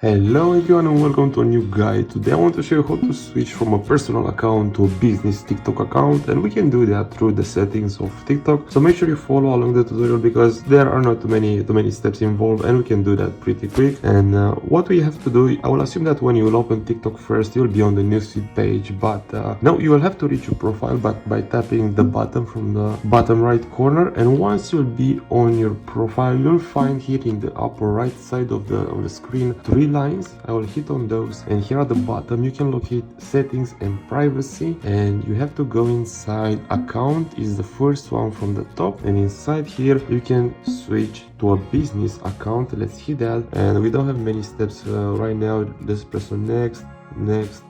Hello everyone and welcome to a new guide. Today I want to show you how to switch from a personal account to a business TikTok account, and we can do that through the settings of TikTok. So make sure you follow along the tutorial because there are not too many steps involved, and we can do that pretty quick. And what we have to do, I will assume that when you will open TikTok first, you'll be on the newsfeed page, but now you will have to reach your profile by tapping the button from the bottom right corner. And once you'll be on your profile, you'll find here in the upper right side of the screen three lines. I will hit on those, and here at the bottom you can locate settings and privacy, and you have to go inside account is the first one from the top, and inside here you can switch to a business account. Let's hit that, and we don't have many steps right now. Let's press on next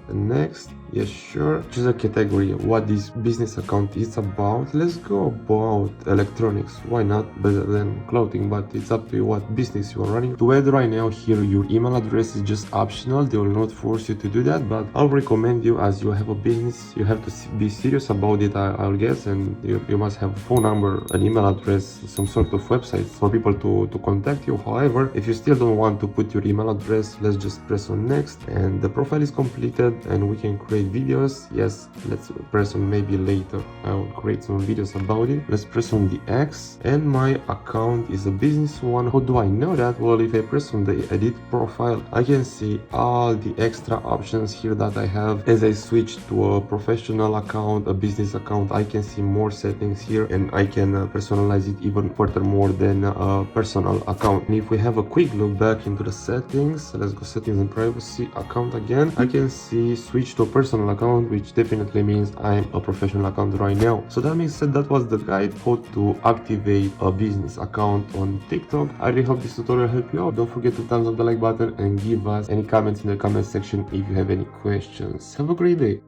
and next. Yes, sure. Choose a category, what this business account is about. Let's go about electronics. Why not? Better than clothing, but it's up to you what business you are running. To add right now here, your email address is just optional. They will not force you to do that, but I'll recommend you, as you have a business, you have to be serious about it, I'll guess, and you must have a phone number, an email address, some sort of website for people to contact you. However, if you still don't want to put your email address, let's just press on next, and the profile is completed, and we can create videos. Yes, let's press on maybe later. I will create some videos about it. Let's press on the X, and my account is a business one. How do I know that? Well, if I press on the edit profile, I can see all the extra options here that I have. As I switch to a professional account, a business account, I can see more settings here, and I can personalize it even further more than a personal account. And if we have a quick look back into the settings, let's go settings and privacy, account again, I can see switch to a personal account, which definitely means I'm a professional account right now. So that being said, that was the guide how to activate a business account on TikTok. I really hope this tutorial helped you out. Don't forget to thumbs up the like button and give us any comments in the comment section if you have any questions. Have a great day.